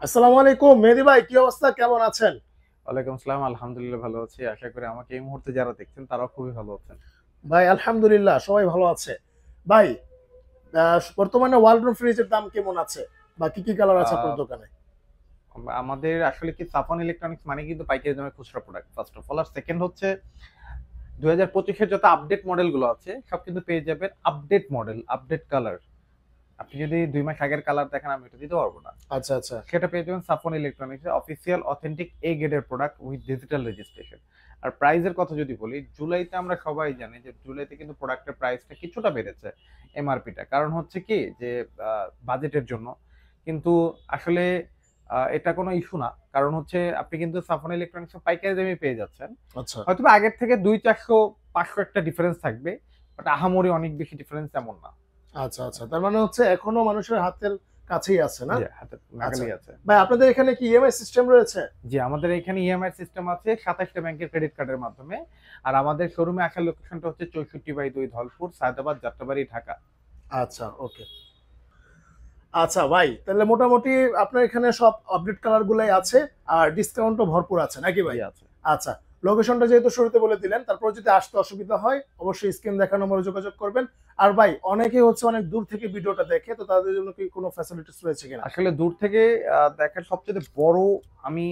আসসালামু আলাইকুম মেহেদী ভাই, কি অবস্থা, কেমন আছেন? ওয়ালাইকুম আসসালাম। আলহামদুলিল্লাহ ভালো আছি। আশা করি আমাকে এই মুহূর্তে যারা দেখছেন তারাও খুবই ভালো আছেন। ভাই আলহামদুলিল্লাহ সবাই ভালো আছে। ভাই, বর্তমানে ওয়ালটন ফ্রিজের দাম কেমন আছে বা কি কি কালার আছে আপনার আহ, দোকানে? আমাদের আসলে কি সাফন ইলেকট্রনিক্স মানে কিন্তু পাইকারি দামে খুচরা প্রোডাক্ট ফার্স্ট অফ অল। আর সেকেন্ড হচ্ছে 2025-এর যত আপডেট মডেল গুলো আছে সব কিন্তু পেয়ে যাবেন আপডেট মডেল, আপডেট কালার। আপনি যদি 2 মাস আগের কালার দেখেন আমি এটা দিতে পারবো না। আচ্ছা আচ্ছা। সেটা পেয়ে যাবেন সাফন ইলেকট্রনিক্স অফিসিয়াল অথেন্টিক এ গ্রেডের প্রোডাক্ট উইথ ডিজিটাল রেজিস্ট্রেশন। আর প্রাইসের কথা যদি বলি, জুলাইতে আমরা সবাই জানি যে জুলাইতে কিন্তু প্রোডাক্টের প্রাইসটা কিছুটা বেড়েছে, এমআরপিটা। কারণ হচ্ছে কি যে বাজেটের জন্য। কিন্তু আসলে এটা কোনো ইস্যু না। কারণ হচ্ছে আপনি কিন্তু সাফন ইলেকট্রনিক্স পাইকারি দামে পেয়ে যাচ্ছেন। আচ্ছা হয়তো আগের থেকে 200-400-500 একটা ডিফারেন্স থাকবে, বাট আহামরি অনেক বেশি ডিফারেন্স এমন না। আচ্ছা আচ্ছা, তার মানে হচ্ছে এখনো মানুষের হাতের কাছেই আছে না? যে হাতে আচ্ছা নাগালেই আছে। ভাই, আপনাদের এখানে কি ইএমআই সিস্টেম রয়েছে? জি, আমাদের এখানে ইএমআই সিস্টেম আছে 27টা ব্যাংকের ক্রেডিট কার্ডের মাধ্যমে। আর আমাদের শোরুমে আসার লোকেশনটা হচ্ছে 64/2 ধলপুর, সায়দাবাদ, যাত্রাবাড়ি, ঢাকা। আচ্ছা ওকে। আচ্ছা ভাই, তাহলে মোটামুটি আপনার এখানে সব আপডেট কালার গুলাই আছে, আর ডিসকাউন্টও ভরপুর আছে নাকি জি ভাই? আছে। আচ্ছা, লোকেশনটা যেহেতু শুরুতে বলে দিলেন, তারপর যদি আসতে অসুবিধা হয় অবশ্যই স্ক্রিন দেখা নম্বরে যোগাযোগ করবেন। আর ভাই, অনেকে হচ্ছে অনেক দূর থেকে ভিডিওটা দেখে, তো তাদের জন্য কি কোনো ফ্যাসিলিটিস রয়েছে কিনা? আসলে দূর থেকে দেখার সবচেয়ে বড়, আমি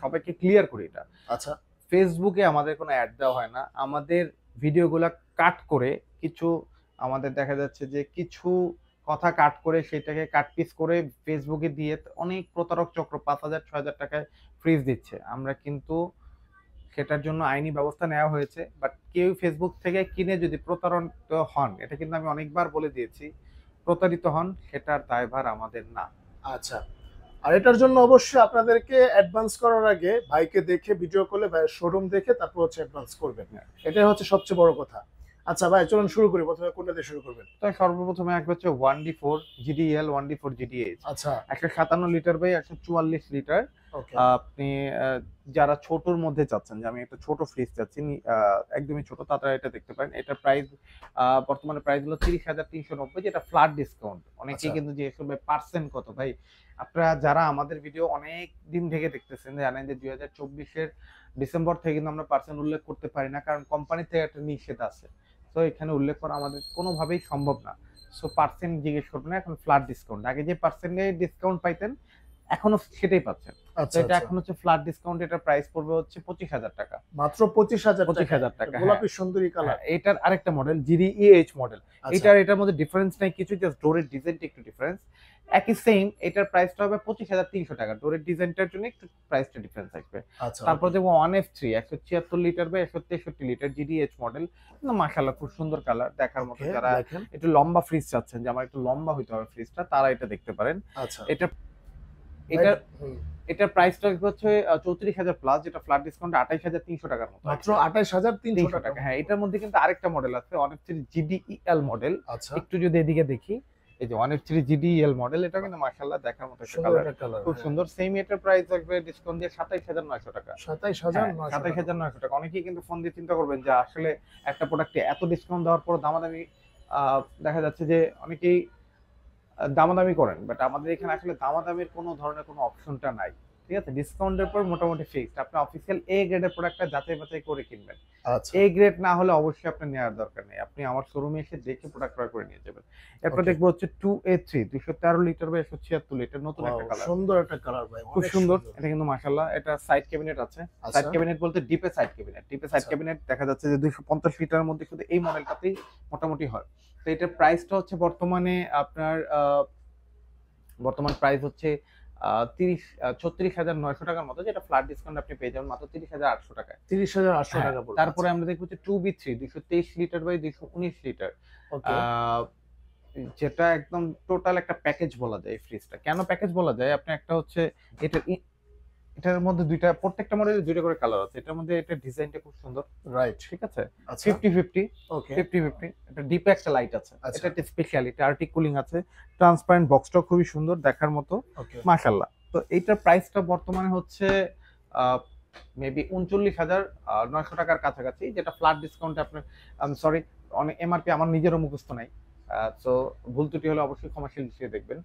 সবাইকে ক্লিয়ার করি এটা। আচ্ছা ফেসবুকে আমাদের কোনো অ্যাড দেওয়া হয় না। আমাদের ভিডিওগুলা কাট করে কিছু, আমাদের দেখা যাচ্ছে যে কিছু কথা কাট করে সেটাকে কাট পিস করে ফেসবুকে দিয়ে অনেক প্রতারক চক্র 5,000-6,000 টাকায় ফ্রিজ দিচ্ছে। আমরা কিন্তু সেটার জন্য আইনি ব্যবস্থা নেওয়া হয়েছে। বাট কেউ ফেসবুক থেকে কিনে যদি প্রতারিত হন, এটা কিন্তু আমি অনেকবার বলে দিয়েছি, প্রতারিত হন সেটার দায়ভার আমাদের না। আচ্ছা। আর এটার জন্য অবশ্যই আপনাদেরকে অ্যাডভান্স করার আগে ভাইকে দেখে ভিডিও কলে ভাইয়ের শোরুম দেখে তারপর হচ্ছে অ্যাডভান্স করবেন। হ্যাঁ। এটাই হচ্ছে সবচেয়ে বড় কথা। আচ্ছা ভাই, চলুন শুরু করি। প্রথমে কোনটা দিয়ে শুরু করবেন? তো সর্বপ্রথমে এক হচ্ছে 1D4 জিডিএল, 1D4 জিডিএইচ। আচ্ছা 157 লিটার বাই 144 লিটার। ওকে। আপনি যারা ছোটর মধ্যে চাচ্ছেন যে আমি একটা ছোট ফ্রিজ চাচ্ছি, একদমই ছোট, তারা এটা দেখতে পারেন। এটার প্রাইস বর্তমানে প্রাইস হলো 30,390, যেটা ফ্ল্যাট ডিসকাউন্ট। অনেকেই আচ্ছা কিন্তু জিজ্ঞেস করবে পার্সেন্ট কত ভাই। আপনারা যারা আমাদের ভিডিও অনেক দিন থেকে দেখতেছেন জানেন যে 2024-এর ডিসেম্বর থেকে কিন্তু আমরা পার্সেন্ট উল্লেখ করতে পারি না, কারণ কোম্পানি থেকে একটা নিষেধ আছে। তো এখানে উল্লেখ করা আমাদের কোনোভাবেই সম্ভব না। সো পার্সেন্ট জিজ্ঞেস করবেন না, এখন ফ্ল্যাট ডিসকাউন্ট। আগে যে পার্সেন্টে ডিসকাউন্ট পাইতেন এখনো সেটাই পাচ্ছেন। তো আচ্ছা এটা আচ্ছা। এখন হচ্ছে ফ্ল্যাট ডিসকাউন্ট, এটার প্রাইস পড়বে হচ্ছে 25,000 টাকা। মাত্র 25,000 পঁচিশ টাকায় হাজার টাকা হ্যাঁ। গোলাপি সুন্দরী হ্যাঁ, কালার। এটার আরেকটা মডেল জিডিইএইচ মডেল। আচ্ছা এটার মধ্যে ডিফারেন্স নাই কিছু, জাস্ট ডোরের ডিজাইনটা একটু ডিফারেন্স। একই সেম, এটার প্রাইসটা হবে 25,300 টাকা। ডোরের ডিজাইনটার জন্য একটু প্রাইসটা ডিফারেন্স থাকবে। আচ্ছা তারপর ওকে। দেখবো 1F3 176 লিটার বা 163 লিটার জিডিএইচ মডেল। মাশাআল্লাহ খুব সুন্দর কালার, দেখার মতো। ওকে যারা দেখেন। একটু লম্বা ফ্রিজ চাচ্ছেন যে আমার একটু লম্বা হইতে হবে ফ্রিজটা, তারা এটা দেখতে পারেন। আচ্ছা এটা ভাই। এটা হুম। এটার প্রাইসটা হচ্ছে 34,000 প্লাস, যেটা ফ্ল্যাট ডিসকাউন্ট 28,300 টাকার মতো মাত্র আসবে। 28,300 300 টাকা। টাকা হ্যাঁ। এটার মধ্যে কিন্তু আরেকটা মডেল আছে, অনেক জিডিইএল মডেল। আচ্ছা একটু যদি এদিকে দেখি, এই যে 1F3 জিডিইএল মডেল, এটা কিন্তু মাশাআল্লাহ দেখার মতো একটা সুন্দর কালার, একটা কালার, খুব হ্যাঁ। সুন্দর। সেম এটার প্রাইস থাকবে ডিসকাউন্ট দিয়ে 27,900 টাকা। হ্যাঁ, 27,900 টাকা। 27,900 টাকা। অনেকেই কিন্তু ফোন দিয়ে চিন্তা করবেন যে আসলে একটা প্রোডাক্টে এত ডিসকাউন্ট দেওয়ার পর দামাদামি, দেখা যাচ্ছে যে অনেকেই দামাদামি করেন। বাট আমাদের এখানে আসলে দামাদামির কোনো ধরনের কোনো অপশনটা নাই। ঠিক আছে? ডিসকাউন্টের পর মোটামুটি ফিক্সড। আপনি অফিসিয়াল এ গ্রেডের প্রোডাক্টটা যাচাই বাছাই করে কিনবেন। আচ্ছা এ গ্রেড না হলে অবশ্যই আপনার নেওয়ার দরকার নেই। আপনি আমার শোরুমে এসে দেখে প্রোডাক্ট ক্রয় করে নিয়ে যাবেন। এরপর ওকে। দেখবো হচ্ছে 2A3 213 লিটার বা 176 লিটার, নতুন ওয়াও, একটা কালার। সুন্দর একটা কালার ভাই, খুব অনেক সুন্দর। সুন্দর। এটা কিন্তু মাশাআল্লাহ। এটা সাইড ক্যাবিনেট আছে। সাইড আচ্ছা ক্যাবিনেট বলতে ডিপে সাইড ক্যাবিনেট। ডিপে সাইড আচ্ছা ক্যাবিনেট দেখা যাচ্ছে যে 250 লিটারের মধ্যে শুধু এই মডেলটাতেই মোটামুটি হয়। তো এটার প্রাইসটা হচ্ছে বর্তমানে আপনার বর্তমান প্রাইস হচ্ছে 36,900 টাকার মতো, যেটা ফ্ল্যাট ডিসকাউন্ট আপনি পেয়ে যাবেন মাত্র 30,800 টাকায়। 30,800 হ্যাঁ, টাকা পড়বে। তারপরে আচ্ছা আমরা দেখবো যে 2B3 223 লিটার বাই 219 লিটার। ওকে। আ যেটা একদম টোটাল একটা প্যাকেজ বলা যায় এই ফ্রিজটা। কেন প্যাকেজ বলা যায়? আপনি একটা হচ্ছে এটার এটার মধ্যে ২ টা, প্রত্যেকটা মডেলে ২ টা করে কালার আছে। এটার মধ্যে এটার ডিজাইনটা খুব সুন্দর। রাইট। ঠিক আছে? আচ্ছা 50-50 ওকে। 50-50 এটা ডিপে একটা লাইট আছে। আচ্ছা এটা একটা স্পেশালিটি, আর্টিক কুলিং আছে। ট্রান্সপারেন্ট বক্সটাও খুবই সুন্দর দেখার মতো। ওকে। মাশাআল্লাহ। তো এইটার প্রাইসটা বর্তমানে হচ্ছে আ মেবি 39,900 টাকার কাছাকাছি, যেটা ফ্ল্যাট ডিসকাউন্টে আপনার, সরি, অনেক এমআরপি আমার নিজেরও মুখস্থ নাই। সো ভুল ত্রুটি হলে অবশ্যই ক্ষমাশীল দৃষ্টিতে দেখবেন।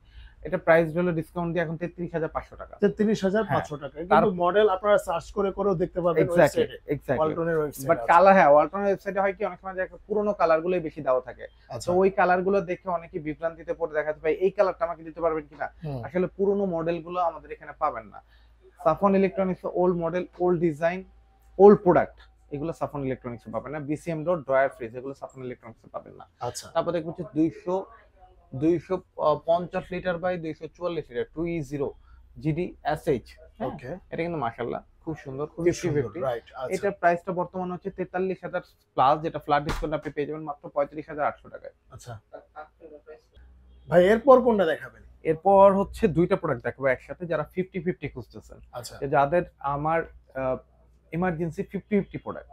এটা প্রাইস হলো ডিসকাউন্ট দিয়ে এখন 33,500 টাকা। 33,500 টাকা। কিন্তু মডেল আপনারা সার্চ করে করেও দেখতে পাবেন ওয়েবসাইটে। ওয়ালটনের ওয়েবসাইটে। বাট কালার, হ্যাঁ, ওয়ালটনের ওয়েবসাইটে হয় কি অনেক সময় পুরোনো কালার গুলোই বেশি দেওয়া থাকে। তো ওই কালার গুলো দেখে অনেকে বিভ্রান্তিতে পড়ে, দেখা যাচ্ছে ভাই এই কালারটা আমাকে দিতে পারবেন কিনা। আসলে পুরোনো মডেল গুলো আমাদের এখানে পাবেন না। Safon electronics old model, old design, old product, এগুলো সাফন ইলেকট্রনিক্স পাবেন না। বিসিএম ডোর, ড্রয়ার, ফ্রিজ, এগুলো সাফন ইলেকট্রনিক্স পাবেন না। আচ্ছা। তারপর দেখবো হচ্ছে 250 litre by 244 litre 2E0 GD SH. Okay, এটা কিন্তু মাশাআল্লাহ খুব সুন্দর, 50-50। রাইট। এটার প্রাইসটা বর্তমানে হচ্ছে 43,000 প্লাস, যেটা ফ্ল্যাট ডিসকাউন্ট আপনি পেয়ে যাবেন মাত্র 35,800 টাকায়। আচ্ছা ভাই, এরপর কোনটা দেখাবেন? এরপর হচ্ছে দুইটা প্রোডাক্ট দেখাবো একসাথে, যারা 50-50 খুঁজতেছেন। আচ্ছা। যাদের আমার ইমার্জেন্সি 50-50 প্রোডাক্ট,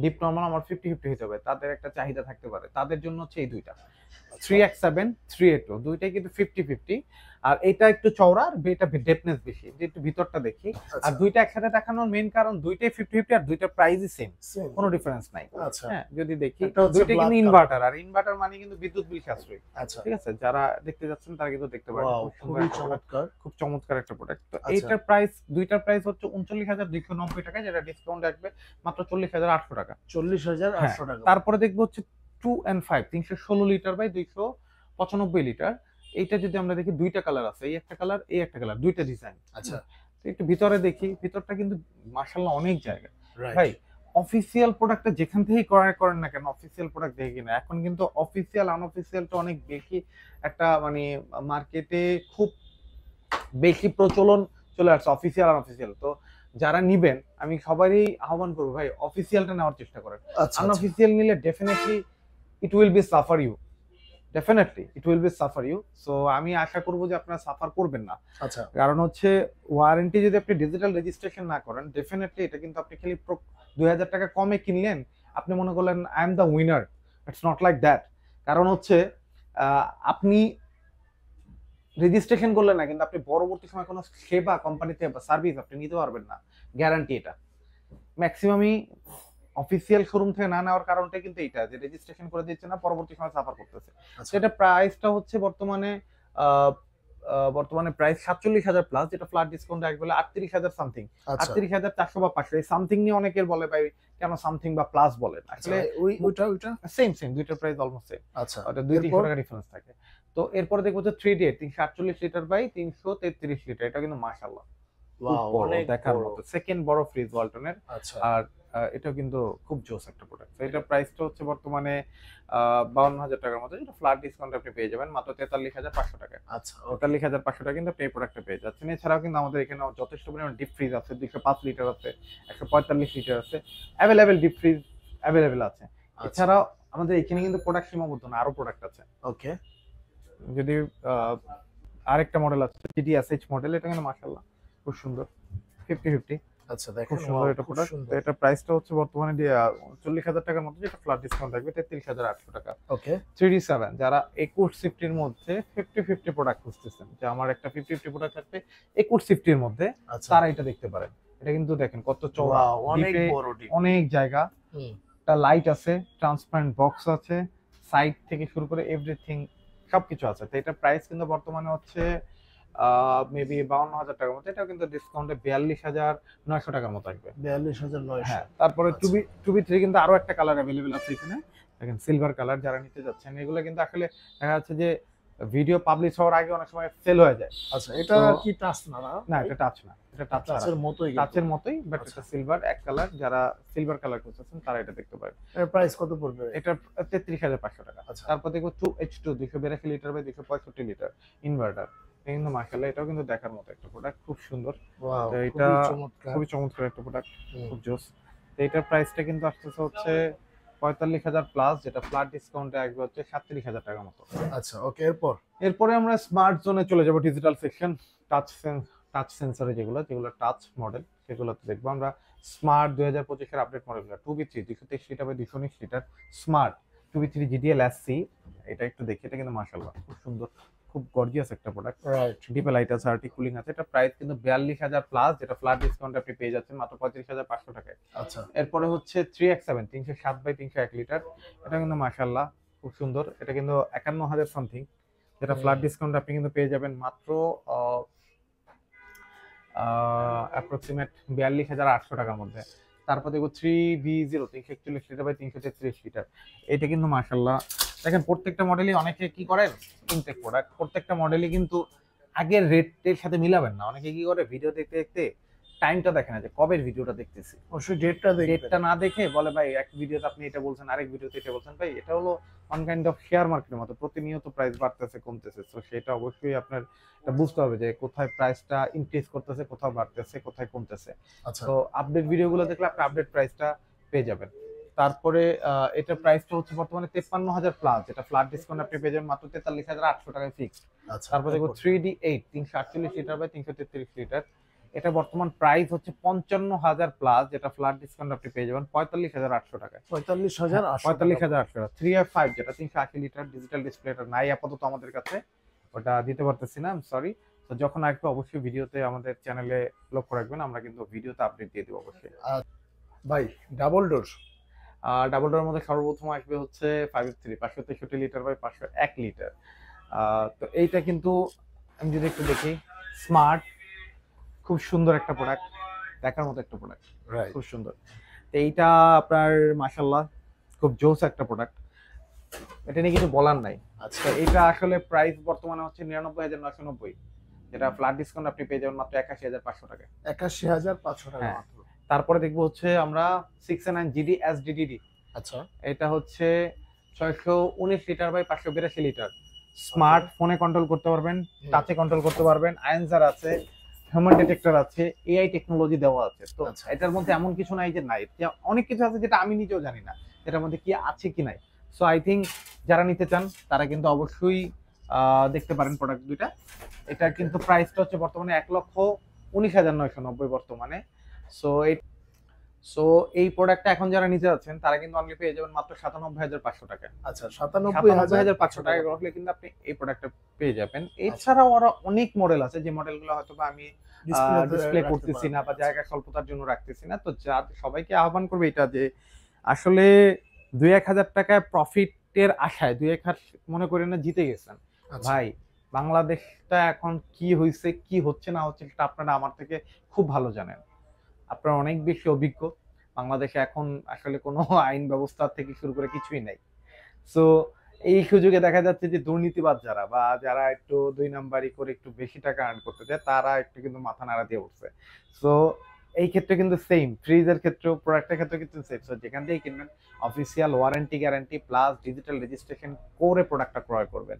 ডিপ নরমাল আমার 50-50 হতে হবে, তাদের একটা চাহিদা থাকতে পারে, তাদের জন্য হচ্ছে এই দুইটা 3X7 3A2 দুইটাই কিন্তু 50-50। আর এটা একটু চওড়া আর এটা ডেপনেস বেশি, যে একটু ভিতরটা দেখি। আর দুইটা একসাথে দেখানোর মেইন কারণ দুইটাই 50-50 আর দুইটার প্রাইসই সেম, কোনো ডিফারেন্স নাই। আচ্ছা। হ্যাঁ, যদি দেখি দুইটা কিন্তু ইনভার্টার, আর ইনভার্টার মানে কিন্তু বিদ্যুৎ বিল সাশ্রয়ী। আচ্ছা, ঠিক আছে, যারা দেখতে যাচ্ছেন তারা কিন্তু দেখতে পারেন। খুবই চমৎকার, খুব চমৎকার একটা প্রোডাক্ট। তো এইটার প্রাইস, দুইটার প্রাইস হচ্ছে 39,290 টাকা, যেটা ডিসকাউন্ট আসবে মাত্র 40,800 টাকা। 40,800 টাকা। তারপরে দেখবো হচ্ছে 2 and 5 316 লিটার বাই 295 লিটার। এইটা যদি আমরা দেখি দুইটা কালার আছে, এই একটা কালার, এই একটা কালার, দুইটা ডিজাইন। আচ্ছা, তো একটু ভিতরে দেখি, ভিতরটা কিন্তু মাশাআল্লাহ অনেক জায়গা। ভাই অফিসিয়াল প্রোডাক্টটা যেখান থেকেই ক্রয় করেন না কেন, অফিসিয়াল প্রোডাক্ট দেখে কিনা। এখন কিন্তু অফিসিয়াল আনঅফিসিয়ালটা অনেক বেশি একটা মানে মার্কেটে খুব বেশি প্রচলন চলে আসছে, অফিসিয়াল আনঅফিসিয়াল। তো যারা নিবেন আমি সবারই আহ্বান করবো ভাই অফিসিয়ালটা নেওয়ার চেষ্টা করেন। আনঅফিসিয়াল নিলে definitely it will be suffer you, definitely it will be suffer you. So আমি আশা করবো যে আপনারা সাফার করবেন না। আচ্ছা, কারণ হচ্ছে ওয়ারেন্টি যদি আপনি ডিজিটাল রেজিস্ট্রেশন না করেন, ডেফিনেটলি এটা কিন্তু আপনি খালি 2,000 টাকা কমে কিনলেন, আপনি মনে করলেন I am the winner. It's not like that. কারণ হচ্ছে আপনি রেজিস্ট্রেশন করলেন না, কিন্তু আপনি পরবর্তী সময় কোনো সেবা কোম্পানিতে বা সার্ভিস আপনি নিতে পারবেন না, গ্যারান্টি এটা। ম্যাক্সিমামই অফিসিয়াল শোরুম থেকে না নেওয়ার কারণটা কিন্তু এইটা, যে রেজিস্ট্রেশন করে দিচ্ছে না, পরবর্তী সময় সাফার করতেছে। সেটা প্রাইসটা হচ্ছে বর্তমানে প্রাইস 47,000 প্লাস, যেটা ফ্ল্যাট ডিসকাউন্ট আসবে 38,000 সামথিং, 38,400 বা 500। এই সামথিং নিয়ে অনেকের বলে ভাই কেন সামথিং বা প্লাস বলেন, আসলে ওইটা সেম দুইটার প্রাইস অলমোস্ট সেম। আচ্ছা, ওটা 2-300 টাকা ডিফারেন্স থাকে। তো এরপরে দেখবো যে 3D 348 লিটার বাই 333 লিটার, এটা কিন্তু মাশাআল্লাহ দেখার মতো সেকেন্ড বড় ফ্রিজ ওয়ালটনের। আর এটাও কিন্তু খুব জোস একটা প্রোডাক্ট। এটা প্রাইসটা হচ্ছে বর্তমানে 52,000 টাকার মতো, যেটা ফ্ল্যাট ডিসকাউন্ট আপনি পেয়ে যাবেন মাত্র 43,500 টাকা। আচ্ছা, 43,500 টাকা কিন্তু আপনি এই প্রোডাক্টটা পেয়ে যাচ্ছেন। এছাড়াও কিন্তু আমাদের এখানে যথেষ্ট পরিমাণ ডিপ ফ্রিজ আছে, 205 লিটার আছে, 145 লিটার আছে, অ্যাভেলেবেল ডিপ ফ্রিজ অ্যাভেলেবেল আছে। এছাড়াও আমাদের এখানে কিন্তু প্রোডাক্ট সীমাবদ্ধ না, আরো প্রোডাক্ট আছে। ওকে, যদি আরেকটা মডেল আছে জিডি এসএইচ মডেল, এটা কিন্তু মাশাআল্লাহ খুব সুন্দর 50-50। আচ্ছা, দেখুন সুন্দর এটা প্রোডাক্ট। এটা প্রাইসটা হচ্ছে বর্তমানে 40,000 টাকার মতো, যেটা ফ্ল্যাট ডিসকাউন্ট থাকবে 33,800 টাকা। ওকে, 3D7 যারা 2150 এর মধ্যে 50-50 প্রোডাক্ট খুঁজতেছেন, যে আমার একটা 50-50 প্রোডাক্ট থাকবে 2150 এর মধ্যে, তারা এটা দেখতে পারেন। এটা কিন্তু দেখেন কত চওড়া, অনেক বড়, অনেক জায়গা, একটা লাইট আছে, ট্রান্সপারেন্ট বক্স আছে, সাইড থেকে শুরু করে এভরিথিং সবকিছু আছে। তো এটা প্রাইস কিন্তু বর্তমানে হচ্ছে মেবি 52,000 টাকার মতো। এটা কিন্তু ডিসকাউন্টে 42,900 টাকার মতো আসবে। 42,900। হ্যাঁ, তারপরে 2B3 কিন্তু আরো একটা কালার अवेलेबल আছে এখানে, দেখেন সিলভার কালার। যারা নিতে যাচ্ছেন এগুলো কিন্তু আসলে দেখা যাচ্ছে যে ভিডিও পাবলিশ হওয়ার আগে অনেক সময় সেল হয়ে যায়। আচ্ছা, এটা কি টাচ না? না, এটা টাচ না, এটা টাচের মতোই, বাট এটা সিলভার এক কালার। যারা সিলভার কালার খুঁজছেন তারা এটা দেখতে পারেন। এর প্রাইস কত পড়বে? এটা 33,500 টাকা। তারপর দেখো 2H2 282 litre by 265 litre inverter, কিন্তু মাশাআল্লাহ এটাও কিন্তু দেখার মতো একটা প্রোডাক্ট, খুব সুন্দর। তো এটা খুবই চমৎকার একটা প্রোডাক্ট, খুব জোস। তো এটার প্রাইসটা কিন্তু আসছে হচ্ছে 45,000 প্লাস, যেটা ফ্ল্যাট ডিসকাউন্টে আসবে হচ্ছে 37,000 টাকার মতো। আচ্ছা, ওকে, এরপরে আমরা স্মার্ট জোনে চলে যাব, ডিজিটাল সেকশন। টাচ সেন্সরে যেগুলো টাচ মডেল, সেগুলোতে দেখবো আমরা স্মার্ট 2025 এর আপডেট মডেলগুলো 2B3 223 litre by 219 litre smart 2B3 GDL SC। এটা একটু দেখি, এটা কিন্তু মাশাআল্লাহ খুব সুন্দর, খুব গর্জিয়াস একটা প্রোডাক্ট। রাইট, ডিপে লাইট আছে, আর্টিক কুলিং আছে। এটা প্রাইস কিন্তু 42,000 প্লাস, যেটা ফ্ল্যাট ডিসকাউন্ট আপনি পেয়ে যাচ্ছেন মাত্র 35,500 টাকায়। আচ্ছা, এরপরে হচ্ছে 3X7 307 বাই 301 লিটার, এটা কিন্তু মাশাআল্লাহ খুব সুন্দর। এটা কিন্তু 51,000 সামথিং, যেটা ফ্ল্যাট ডিসকাউন্ট আপনি কিন্তু পেয়ে যাবেন মাত্র অ্যাপ্রক্সিমেট 42,800 টাকার মধ্যে। তারপর দেখো 3V0 341 লিটার বাই 333 লিটার, এটা কিন্তু মাশাআল্লাহ দেখেন প্রত্যেকটা মডেলই অনেকে কি করেন ইনটেক প্রোডাক্ট, প্রত্যেকটা মডেলই কিন্তু আগের রেটের সাথে মিলাবেন না। অনেকে কি করে ভিডিও দেখতে দেখতে টাইমটা দেখে না যে কবের ভিডিওটা দেখতেছি, অবশ্যই ডেটটা না দেখে বলে ভাই এক ভিডিওতে আপনি এটা বলছেন আরেক ভিডিওতে এটা বলছেন। ভাই এটা হলো ওয়ান কাইন্ড অফ শেয়ার মার্কেটের মতো, প্রতিনিয়ত প্রাইস বাড়তেছে কমতেছে, তো সেটা অবশ্যই আপনার বুঝতে হবে যে কোথায় প্রাইসটা ইনক্রিজ করতেছে, কোথাও বাড়তেছে, কোথায় কমতেছে। তো আপডেট ভিডিওগুলো দেখলে আপনি আপডেট প্রাইসটা পেয়ে যাবেন। তারপরে এটার প্রাইসটা হচ্ছে বর্তমানে 53,000 প্লাস, যেটা ফ্ল্যাট ডিসকাউন্ট আপনি পেয়ে যাবেন মাত্র 43,800 টাকায় ফিক্সড। তারপর দেখো 3D8 348 লিটার বাই 333 লিটার, এটা বর্তমান প্রাইস হচ্ছে 55,000 প্লাস, যেটা ফ্ল্যাট ডিসকাউন্ট আপনি পেয়ে যাবেন 45,800 টাকায়। 45,800 টাকা। 3F5 যেটা 380 লিটার ডিজিটাল ডিসপ্লে, এটা নাই আপাতত আমাদের কাছে, ওটা দিতে পারতেছি না, সরি। তো যখন আসবে অবশ্যই ভিডিওতে আমাদের চ্যানেলে লক্ষ্য রাখবেন, আমরা কিন্তু ভিডিওতে আপডেট দিয়ে দেবো অবশ্যই। ভাই ডাবল ডোর, ডাবল ডোরের মধ্যে সর্বপ্রথম আসবে হচ্ছে 5F3 563 লিটার বাই 501 লিটার। তো এইটা কিন্তু আমি যদি একটু দেখি, স্মার্ট, খুব সুন্দর একটা প্রোডাক্ট, দেখার মতো একটা প্রোডাক্ট, খুব সুন্দর। তো এইটা আপনার মাশাআল্লাহ খুব জোস একটা প্রোডাক্ট, এটা নিয়ে কিছু বলার নাই। আচ্ছা, এটা আসলে প্রাইস বর্তমানে হচ্ছে 99,990, যেটা ফ্ল্যাট ডিসকাউন্ট আপনি পেয়ে যাবেন মাত্র 81,500 টাকায়। 81,500 টাকা মাত্র। তারপরে দেখবো হচ্ছে আমরা 609GD SDDD, আচ্ছা এটা হচ্ছে 619 লিটার বাই 582 লিটার, স্মার্ট ফোনে কন্ট্রোল করতে পারবেন, টাচে কন্ট্রোল করতে পারবেন, আয়েন্সার আছে, হিউম্যান ডিটেক্টর আছে, এআই টেকনোলজি দেওয়া আছে। তো এটার মধ্যে এমন কিছু নাই যে নাই, অনেক কিছু আছে যেটা আমি নিজেও জানি না এটার মধ্যে কি আছে কি নাই। সো আই থিঙ্ক যারা নিতে চান তারা কিন্তু অবশ্যই দেখতে পারেন প্রোডাক্ট দুইটা। এটার কিন্তু প্রাইসটা হচ্ছে বর্তমানে 1,19,990 বর্তমানে। সো এই প্রোডাক্টটা এখন যারা নিতে যাচ্ছেন তারা কিন্তু অনলি পেয়ে যাবেন মাত্র 97,500 টাকা। আচ্ছা, 97,500 টাকা রাখলে কিন্তু আপনি এই প্রোডাক্টটা পেয়ে যাবেন। এছাড়াও আরো অনেক মডেল আছে যে মডেলগুলো হয়তো বা আমি ডিসপ্লে করতেছি না বা জায়গা স্বল্পতার জন্য রাখতেছি না। তো যা সবাইকে আহ্বান করবে এটা যে আসলে 2-1,000 টাকায় প্রফিটের আশায় 2-1 মনে করেন না জিতে গেছেন। ভাই বাংলাদেশটা এখন কি হয়েছে কি হচ্ছে না হচ্ছে সেটা আপনারা আমার থেকে খুব ভালো জানেন, আপনারা অনেক বেশি অভিজ্ঞ। বাংলাদেশে এখন আসলে কোনো আইন ব্যবস্থা থেকে শুরু করে কিছুই নাই। সো এই সুযোগে দেখা যাচ্ছে যে দুর্নীতিবাদ যারা বা যারা একটু 2 নাম্বারি করে একটু বেশি টাকা আর্ন করতে চায় তারা একটু কিন্তু মাথা নাড়া দিয়ে উঠছে। সো এই ক্ষেত্রে কিন্তু সেম, ফ্রিজের ক্ষেত্রেও প্রোডাক্টের ক্ষেত্রে কিন্তু সেম। সো যেখান থেকে কিনবেন official warranty guarantee plus digital registration করে প্রোডাক্টটা ক্রয় করবেন।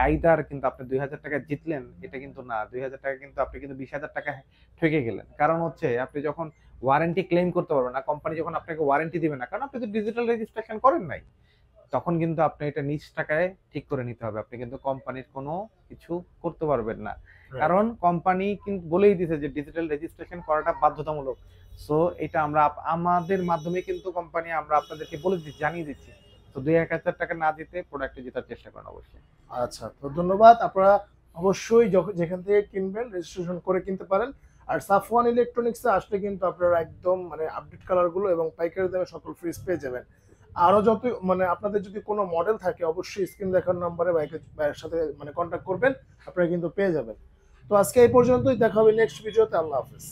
আইদার কিন্তু আপনি 2,000 টাকা জিতলেন এটা কিন্তু না, 2,000 টাকা কিন্তু আপনি কিন্তু 20,000 টাকা ঠকে গেলেন। কারণ হচ্ছে আপনি যখন ওয়ারেন্টি ক্লেম করতে পারবেন না, কোম্পানি যখন আপনাকে ওয়ারেন্টি দিবে না, কারণ আপনি তো ডিজিটাল রেজিস্ট্রেশন করেন নাই, তখন কিন্তু আপনি এটা নিজ টাকায় ঠিক করে নিতে হবে। আপনি কিন্তু কোম্পানির কোনো কিছু করতে পারবেন না, কারণ কোম্পানি কিন্তু বলেই দিয়েছে যে ডিজিটাল রেজিস্ট্রেশন করাটা বাধ্যতামূলক। সো এটা আমরা আমাদের মাধ্যমে কিন্তু কোম্পানি আমরা আপনাদেরকে বলে দিচ্ছি, জানিয়ে দিচ্ছি। তো 2-1,000 টাকা না দিতে প্রোডাক্টে জেতার চেষ্টা করেন অবশ্যই। আচ্ছা, তো ধন্যবাদ। আপনারা অবশ্যই যেখান থেকে কিনবেন রেজিস্ট্রেশন করে কিনতে পারেন। আর সাফওয়ান ইলেকট্রনিক্সে আসলে কিন্তু আপনারা একদম মানে আপডেট কালারগুলো এবং পাইকারি দামে সকল ফ্রিজ পেয়ে যাবেন। আরো যত মানে আপনাদের যদি কোনো মডেল থাকে অবশ্যই স্ক্রিন দেখার নম্বরে ভাইয়ের সাথে মানে কন্ট্যাক্ট করবেন, আপনারা কিন্তু পেয়ে যাবেন। তো আজকে এই পর্যন্তই, দেখা হবে নেক্সট ভিডিওতে। আল্লাহ হাফেজ।